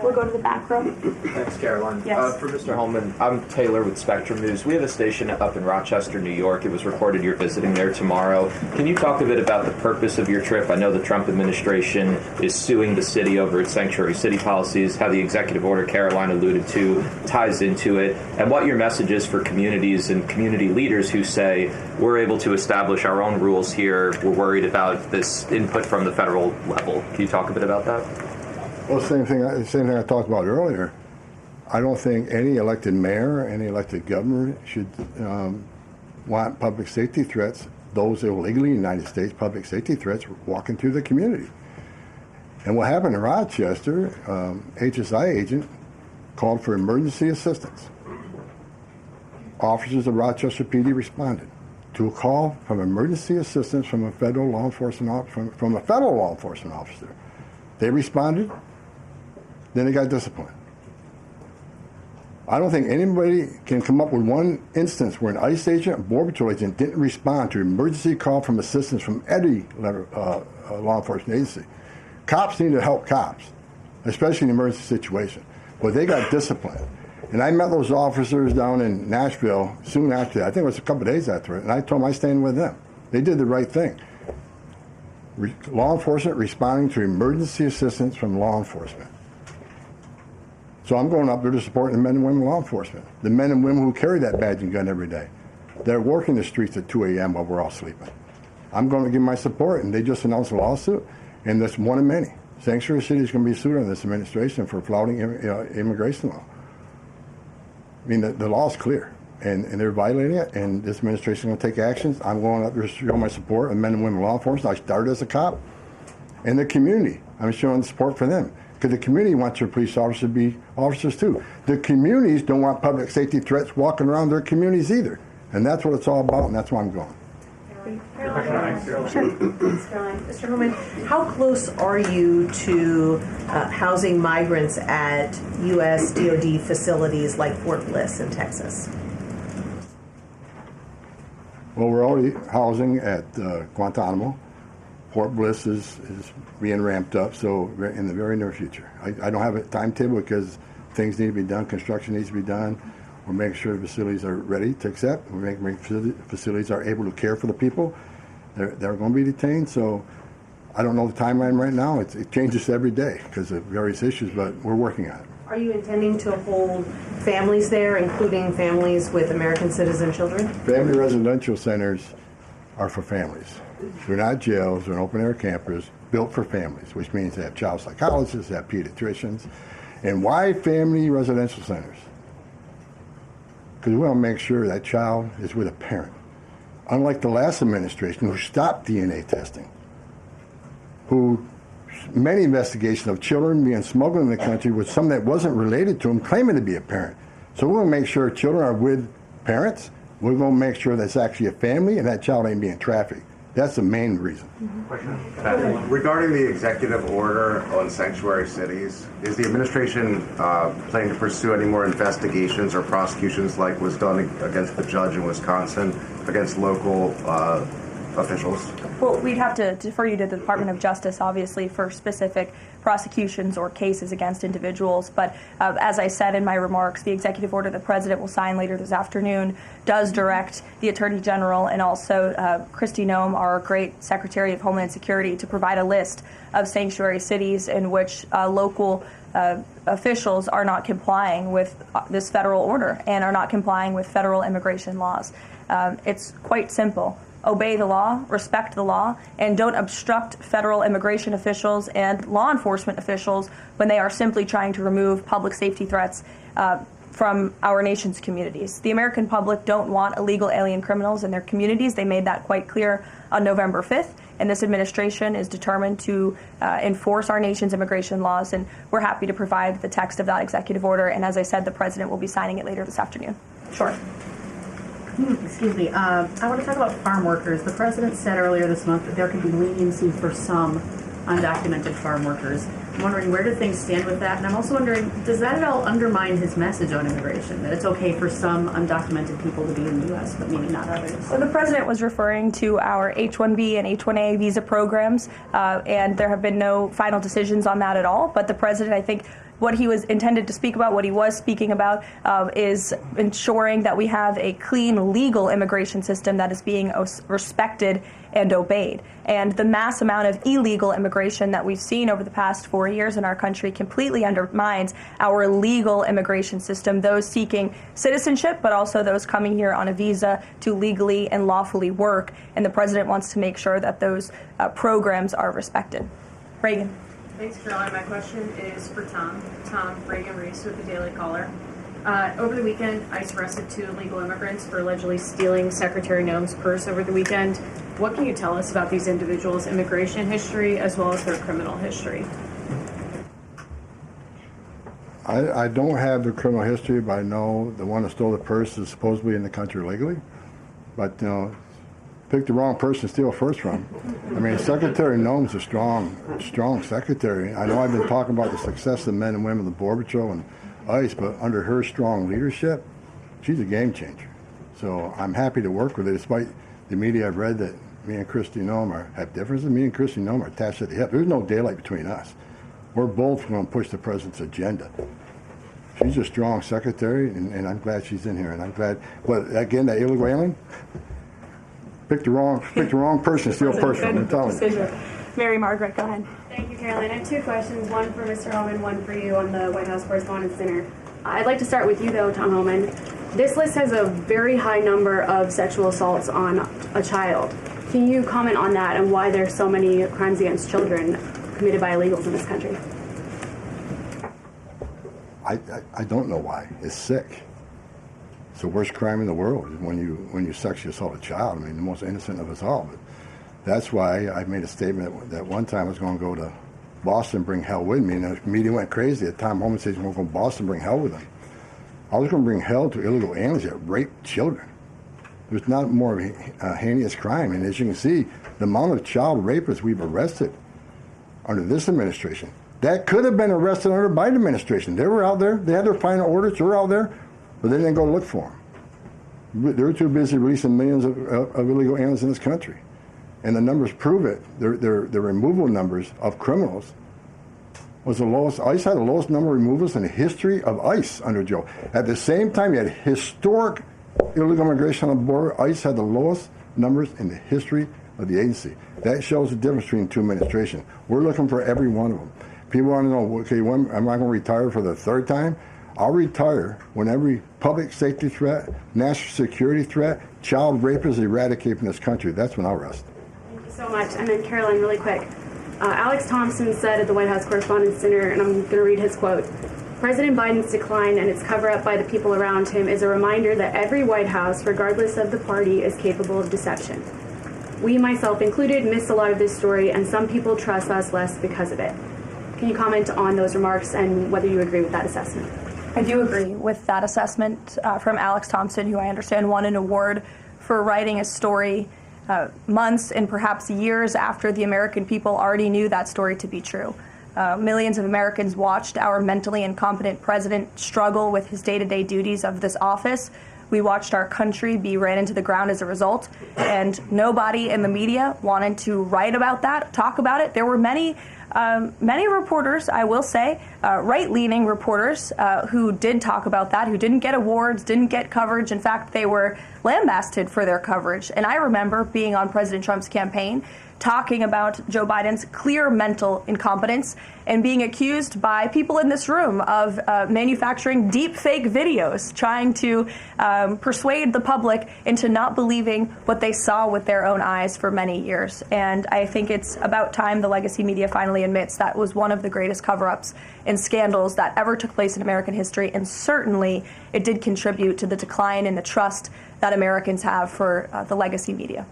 Speaker 7: We'll go to the back row.
Speaker 8: Thanks, Caroline.
Speaker 7: Yes.
Speaker 8: For Mr. Homan, I'm Taylor with Spectrum News. We have a station up in Rochester, New York. It was reported you're visiting there tomorrow. Can you talk a bit about the purpose of your trip? I know the Trump administration is suing the city over its sanctuary city policies, how the executive order Caroline alluded to ties into it, and what your message is for communities and community leaders who say, we're able to establish our own rules here, we're worried about this input from the federal level. Can you talk a bit about that?
Speaker 3: Well, same thing I talked about earlier. I don't think any elected mayor, any elected governor should want public safety threats, those illegally in the United States, public safety threats, walking through the community. And what happened in Rochester, HSI agent called for emergency assistance. Officers of Rochester PD responded to a call from emergency assistance from a federal law enforcement officer. They responded, then they got disciplined. I don't think anybody can come up with one instance where an ICE agent or Border Patrol agent didn't respond to an emergency call from assistance from any law enforcement agency. Cops need to help cops, especially in an emergency situation. But they got disciplined. And I met those officers down in Nashville soon after that. I think it was a couple of days after it. And I told them I stand with them. They did the right thing. Law enforcement responding to emergency assistance from law enforcement. So I'm going up there to support the men and women of law enforcement, the men and women who carry that badge and gun every day. They're working the streets at 2 a.m. while we're all sleeping. I'm going to give my support, and they just announced a lawsuit, and that's one of many. Sanctuary City is going to be sued on this administration for flouting immigration law. I mean, the law is clear, and they're violating it, and this administration is going to take actions. I'm going up there to show my support of men and women of law enforcement. I started as a cop. And the community, I'm showing support for them. Because the community wants their police officers to be officers too. The communities don't want public safety threats walking around their communities either. And that's what it's all about, and that's why I'm going.
Speaker 9: Mr. Homan, how close are you to housing migrants at U.S. DoD facilities like Fort Bliss in Texas?
Speaker 3: Well, we're already housing at Guantanamo. Fort Bliss is being ramped up, so in the very near future. I don't have a timetable because things need to be done, construction needs to be done. We're making sure the facilities are ready to accept. We're making sure the facilities are able to care for the people. They're going to be detained, so I don't know the timeline right now. It changes every day because of various issues, but we're working on it.
Speaker 9: Are you intending to hold families there, including families with American citizen children?
Speaker 3: Family residential centers are for families. They're not jails, they're open-air campers built for families, which means they have child psychologists, they have pediatricians. And why family residential centers? Because we want to make sure that child is with a parent. Unlike the last administration who stopped DNA testing, who many investigations of children being smuggled in the country with some that wasn't related to them claiming to be a parent. So we're going to make sure children are with parents. We're going to make sure that's actually a family and that child ain't being trafficked. That's the main reason.
Speaker 4: Regarding the executive order on sanctuary cities, is the administration planning to pursue any more investigations or prosecutions like was done against the judge in Wisconsin, against local officials?
Speaker 7: Well, we'd have to defer you to the Department of Justice, obviously, for specific prosecutions or cases against individuals. But as I said in my remarks, the executive order the President will sign later this afternoon does direct the Attorney General and also Kristi Noem, our great Secretary of Homeland Security, to provide a list of sanctuary cities in which local officials are not complying with this federal order and are not complying with federal immigration laws. It's quite simple. Obey the law, respect the law, and don't obstruct federal immigration officials and law enforcement officials when they are simply trying to remove public safety threats from our nation's communities. The American public don't want illegal alien criminals in their communities. They made that quite clear on November 5th, and this administration is determined to enforce our nation's immigration laws, and we're happy to provide the text of that executive order, and as I said, the President will be signing it later this afternoon. Sure.
Speaker 12: Excuse me. I want to talk about farm workers. The President said earlier this month that there could be leniency for some undocumented farm workers. I'm wondering, where do things stand with that? And I'm also wondering, does that at all undermine his message on immigration, that it's okay for some undocumented people to be in the U.S., but maybe not others?
Speaker 7: Well, the President was referring to our H-1B and H-1A visa programs, and there have been no final decisions on that at all. But the President, I think, what he was intended to speak about, what he was speaking about, is ensuring that we have a clean, legal immigration system that is being respected and obeyed. And the mass amount of illegal immigration that we've seen over the past 4 years in our country completely undermines our legal immigration system, those seeking citizenship, but also those coming here on a visa to legally and lawfully work. And the President wants to make sure that those programs are respected. Reagan.
Speaker 13: Thanks, Karoline. My question is for Tom. Tom Reagan-Reese with the Daily Caller. Over the weekend, ICE arrested 2 illegal immigrants for allegedly stealing Secretary Noem's purse over the weekend. What can you tell us about these individuals' immigration history as well as their criminal history?
Speaker 3: I don't have the criminal history, but I know the one that stole the purse is supposedly in the country legally. But, you know, pick the wrong person to steal first from. I mean, Secretary Noem's a strong secretary. I know I've been talking about the success of men and women of the Border Patrol and ICE, but under her strong leadership, she's a game changer. So I'm happy to work with her, despite the media I've read that me and Kristi Noem have differences. Me and Kristi Noem are attached at the hip. There's no daylight between us. We're both going to push the president's agenda. She's a strong secretary, and I'm glad she's in here. And I'm glad, but again, that illegal alien, pick the wrong person, steal first from. I'm telling you.
Speaker 7: Mary Margaret, go ahead.
Speaker 14: Thank you, Karoline. I have 2 questions, one for Mr. Homan, one for you on the White House Correspondents' Dinner. I'd like to start with you, though, Tom Homan. This list has a very high number of sexual assaults on a child. Can you comment on that and why there's so many crimes against children committed by illegals in this country?
Speaker 3: I don't know why. It's sick. It's the worst crime in the world when you sexually assault a child. I mean, the most innocent of us all. But that's why I made a statement that one time I was going to go to Boston, bring hell with me, and the media went crazy. Tom Homan says he's going to go to Boston, bring hell with him. I was going to bring hell to illegal aliens that rape children. There's not more heinous crime, and as you can see, the amount of child rapists we've arrested under this administration, that could have been arrested under the Biden administration. They were out there. They had their final orders. They were out there, but they didn't go look for them. They were too busy releasing millions of illegal aliens in this country. And the numbers prove it. The removal numbers of criminals was the lowest. ICE had the lowest number of removals in the history of ICE under Joe. At the same time, you had historic illegal immigration on the border. ICE had the lowest numbers in the history of the agency. That shows the difference between 2 administrations. We're looking for every one of them. People want to know, okay, when am I going to retire for the 3rd time? I'll retire when every public safety threat, national security threat, child rape is eradicated from this country. That's when I'll rest.
Speaker 14: Thank you so much. And then, Karoline, really quick. Alex Thompson said at the White House Correspondents' Dinner, and I'm going to read his quote, "President Biden's decline and its cover-up by the people around him is a reminder that every White House, regardless of the party, is capable of deception. We, myself included, missed a lot of this story, and some people trust us less because of it." Can you comment on those remarks and whether you agree with that assessment?
Speaker 7: I do agree with that assessment from Alex Thompson, who I understand won an award for writing a story months and perhaps years after the American people already knew that story to be true. Millions of Americans watched our mentally incompetent president struggle with his day-to-day duties of this office. We watched our country be ran into the ground as a result, and nobody in the media wanted to write about that, talk about it. There were many reporters, I will say, right-leaning reporters who did talk about that, who didn't get awards, didn't get coverage. In fact, they were lambasted for their coverage. And I remember being on President Trump's campaign, talking about Joe Biden's clear mental incompetence and being accused by people in this room of manufacturing deep fake videos, trying to persuade the public into not believing what they saw with their own eyes for many years. And I think it's about time the legacy media finally admits that was one of the greatest cover-ups and scandals that ever took place in American history, and certainly it did contribute to the decline in the trust that Americans have for the legacy media.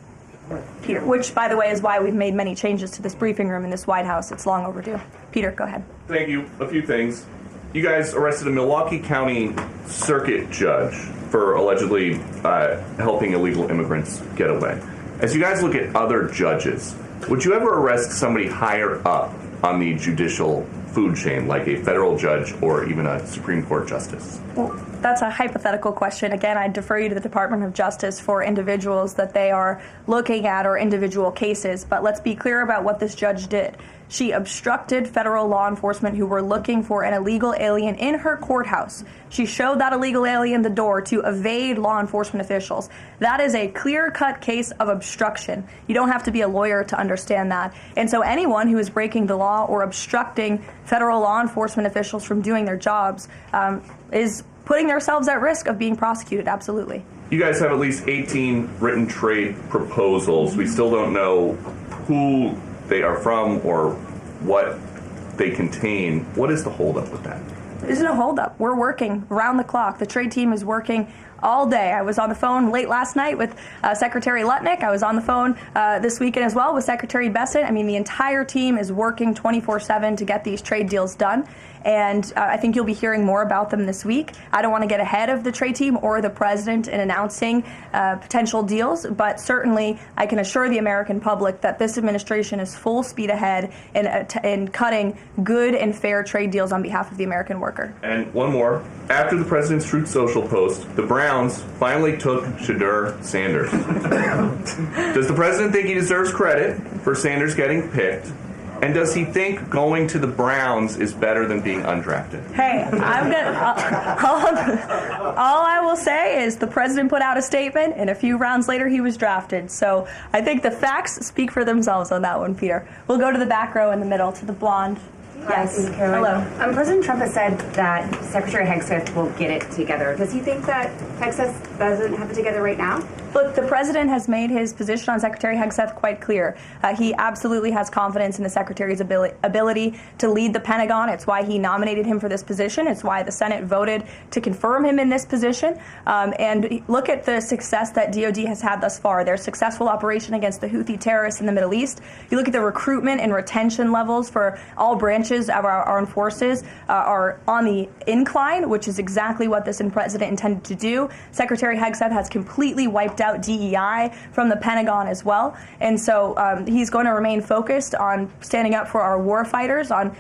Speaker 7: Peter, which, by the way, is why we've made many changes to this briefing room in this White House. It's long overdue. Peter, go ahead.
Speaker 15: Thank you. A few things. You guys arrested a Milwaukee County circuit judge for allegedly helping illegal immigrants get away. As you guys look at other judges, would you ever arrest somebody higher up on the judicial food chain, like a federal judge or even a Supreme Court justice?
Speaker 7: Well, that's a hypothetical question. Again, I defer you to the Department of Justice for individuals that they are looking at or individual cases. But let's be clear about what this judge did. She obstructed federal law enforcement who were looking for an illegal alien in her courthouse. She showed that illegal alien the door to evade law enforcement officials. That is a clear-cut case of obstruction. You don't have to be a lawyer to understand that. And so anyone who is breaking the law or obstructing federal law enforcement officials from doing their jobs is putting themselves at risk of being prosecuted, absolutely.
Speaker 15: You guys have at least 18 written trade proposals. We still don't know who they are from or what they contain. What is the holdup with that?
Speaker 7: There isn't a holdup. We're working around the clock. The trade team is working all day. I was on the phone late last night with Secretary Lutnick. I was on the phone this weekend as well with Secretary Bessent. I mean, the entire team is working 24/7 to get these trade deals done. And I think you'll be hearing more about them this week. I don't want to get ahead of the trade team or the president in announcing potential deals, but certainly I can assure the American public that this administration is full speed ahead in cutting good and fair trade deals on behalf of the American worker.
Speaker 15: And one more. After the president's Truth Social post, the Browns finally took Shadur Sanders. Does the president think he deserves credit for Sanders getting picked? And does he think going to the Browns is better than being undrafted?
Speaker 7: Hey, all I will say is the president put out a statement, and a few rounds later he was drafted. So I think the facts speak for themselves on that one, Peter. We'll go to the back row in the middle, to the blonde. Yes.
Speaker 16: Hello. President Trump has said that Secretary Hegseth will get it together. Does he think that Hegseth doesn't have it together right now?
Speaker 7: Look, the president has made his position on Secretary Hegseth quite clear. He absolutely has confidence in the secretary's ability to lead the Pentagon. It's why he nominated him for this position. It's why the Senate voted to confirm him in this position. And look at the success that DOD has had thus far. Their successful operation against the Houthi terrorists in the Middle East. You look at the recruitment and retention levels for all branches of our armed forces are on the incline, which is exactly what this president intended to do. Secretary Hegseth has completely wiped out DEI from the Pentagon as well. And so he's going to remain focused on standing up for our war fighters, on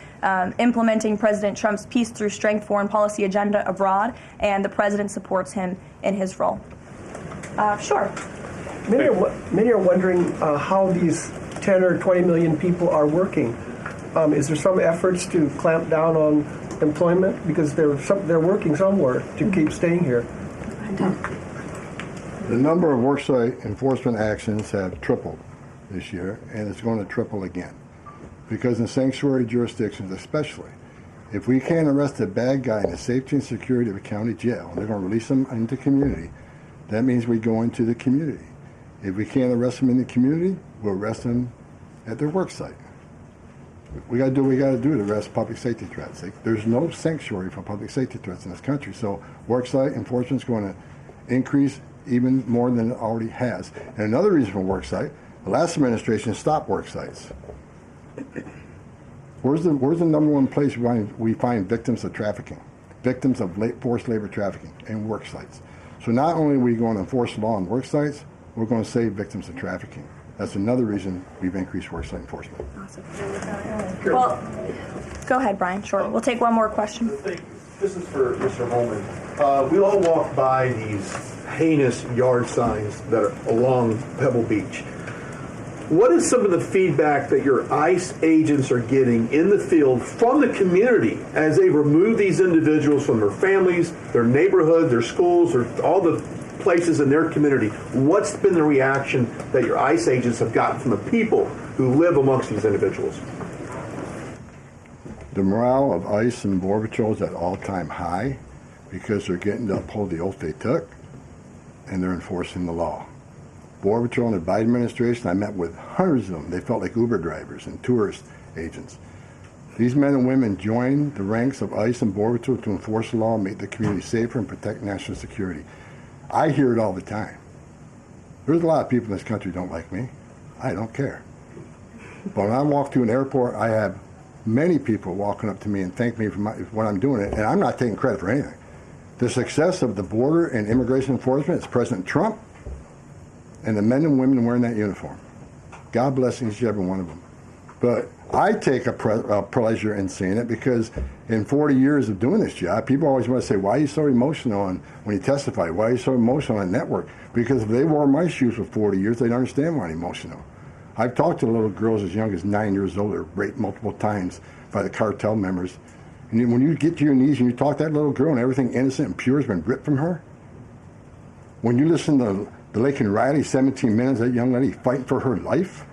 Speaker 7: implementing President Trump's peace through strength foreign policy agenda abroad, and the president supports him in his role. Sure.
Speaker 17: Many are wondering how these 10 or 20 million people are working. Is there some efforts to clamp down on employment? Because they're working somewhere to keep staying here.
Speaker 3: The number of worksite enforcement actions have tripled this year, and it's going to triple again. Because in sanctuary jurisdictions especially, if we can't arrest a bad guy in the safety and security of a county jail, and they're going to release them into the community, that means we go into the community. If we can't arrest them in the community, we'll arrest them at their work site. We got to do what we got to do to arrest public safety threats. There's no sanctuary for public safety threats in this country, so worksite enforcement is going to increase even more than it already has. And another reason for worksite, the last administration stopped worksites. Where's the number one place we find victims of trafficking, victims of forced labor trafficking, and worksites? So not only are we going to enforce the law on worksites, we're going to save victims of trafficking. That's another reason we've increased worksite enforcement.
Speaker 7: Awesome. Well, go ahead, Brian. Sure. We'll take one more question.
Speaker 18: This is for Mr. Homan. We all walk by these heinous yard signs that are along Pebble Beach. What is some of the feedback that your ICE agents are getting in the field from the community as they remove these individuals from their families, their neighborhood, their schools, or all the places in their community? What's been the reaction that your ICE agents have gotten from the people who live amongst these individuals?
Speaker 3: The morale of ICE and Border Patrol is at all-time high because they're getting to uphold the oath they took, and they're enforcing the law. Border Patrol and the Biden administration, I met with hundreds of them. They felt like Uber drivers and tourist agents. These men and women joined the ranks of ICE and Border Patrol to enforce the law, make the community safer, and protect national security. I hear it all the time. There's a lot of people in this country who don't like me. I don't care. But when I walk through an airport, I have many people walking up to me and thank me for what I'm doing, and I'm not taking credit for anything. The success of the border and immigration enforcement is President Trump and the men and women wearing that uniform. God bless each and every one of them. But I take a pleasure in seeing it because in 40 years of doing this job, people always want to say, why are you so emotional when you testify? Why are you so emotional on network? Because if they wore my shoes for 40 years, they'd understand why I'm emotional. I've talked to little girls as young as 9 years old that were raped multiple times by the cartel members. And when you get to your knees and you talk to that little girl and everything innocent and pure has been ripped from her, when you listen to the Laken Riley, 17 minutes, that young lady fighting for her life,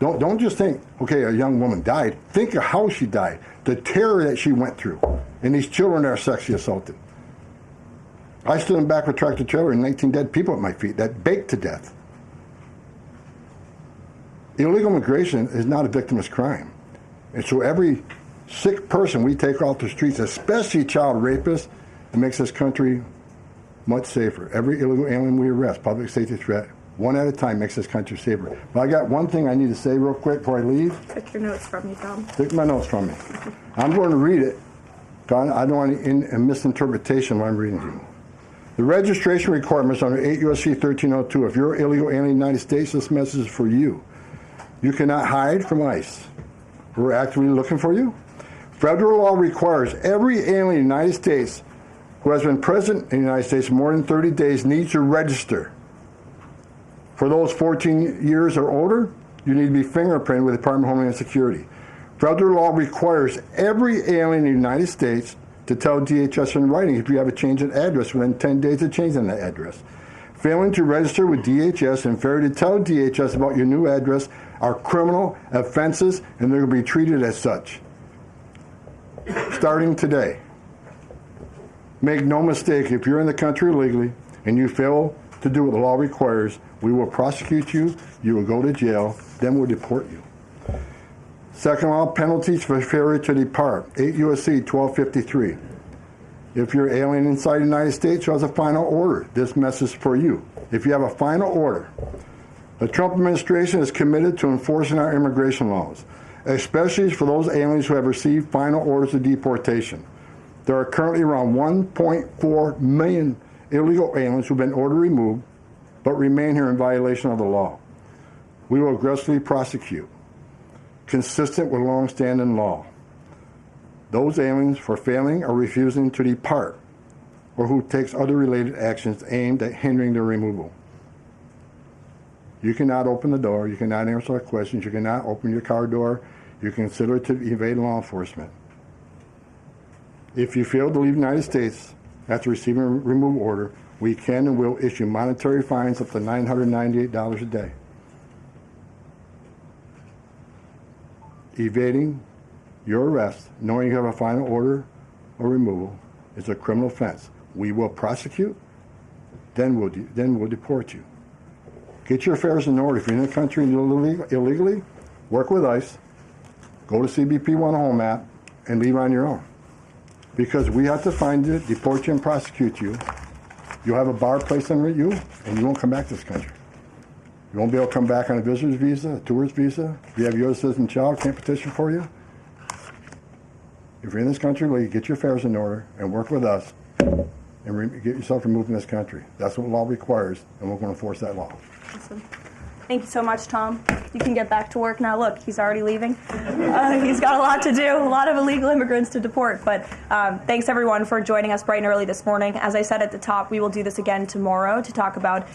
Speaker 3: don't just think, okay, a young woman died. Think of how she died, the terror that she went through, and these children that are sexually assaulted. I stood in the back of a tractor trailer and 19 dead people at my feet that baked to death. Illegal immigration is not a victimless crime. And so every sick person we take off the streets, especially child rapists, it makes this country much safer. Every illegal alien we arrest, public safety threat, one at a time, makes this country safer. But I got one thing I need to say real quick before I leave.
Speaker 7: Take your notes from me, Tom.
Speaker 3: Take my notes from me. I'm going to read it. I don't want any misinterpretation of what I'm reading to you. The registration requirements under 8 U.S.C. 1302. If you're illegal alien in the United States, this message is for you. You cannot hide from ICE. We're actively looking for you. Federal law requires every alien in the United States who has been present in the United States more than 30 days needs to register. For those 14 years or older, you need to be fingerprinted with the Department of Homeland Security. Federal law requires every alien in the United States to tell DHS in writing if you have a change in address within 10 days of changing that address. Failing to register with DHS and failure to tell DHS about your new address are criminal offenses, and they're going to be treated as such. Starting today. Make no mistake, if you're in the country illegally and you fail to do what the law requires, we will prosecute you, you will go to jail, then we'll deport you. Second law, penalties for failure to depart. 8 U.S.C. 1253. If you're alien inside the United States who has a final order, this message is for you. If you have a final order, the Trump administration is committed to enforcing our immigration laws, especially for those aliens who have received final orders of deportation. There are currently around 1.4 million illegal aliens who have been ordered removed but remain here in violation of the law. We will aggressively prosecute, consistent with long-standing law, those aliens for failing or refusing to depart or who takes other related actions aimed at hindering their removal. You cannot open the door, you cannot answer questions, you cannot open your car door, you consider it to evade law enforcement. If you fail to leave the United States after receiving a removal order, we can and will issue monetary fines up to $998 a day. Evading your arrest, knowing you have a final order or removal, is a criminal offense. We will prosecute, then we'll deport you. Get your affairs in order. If you're in the country illegally, work with ICE, go to CBP 1 Home app, and leave on your own. Because we have to find you, deport you, and prosecute you. You'll have a bar placed on you, and you won't come back to this country. You won't be able to come back on a visitor's visa, a tourist visa. If you have your citizen child, can't petition for you. If you're in this country, get your affairs in order and work with us and get yourself removed from this country. That's what law requires, and we're going to enforce that law.
Speaker 7: Awesome. Thank you so much, Tom. You can get back to work now. Look, he's already leaving. He's got a lot to do, a lot of illegal immigrants to deport. But thanks, everyone, for joining us bright and early this morning. As I said at the top, we will do this again tomorrow to talk about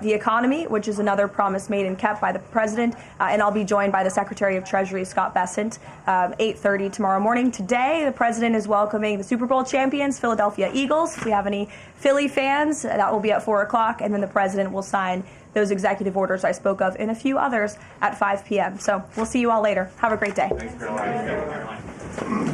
Speaker 7: the economy, which is another promise made and kept by the president. And I'll be joined by the Secretary of Treasury, Scott Bessent, 8:30 tomorrow morning. Today, the president is welcoming the Super Bowl champions, Philadelphia Eagles. If we have any Philly fans, that will be at 4 o'clock. And then the president will sign those executive orders I spoke of and a few others at 5 p.m. So we'll see you all later. Have a great day.
Speaker 15: Thanks, Karoline.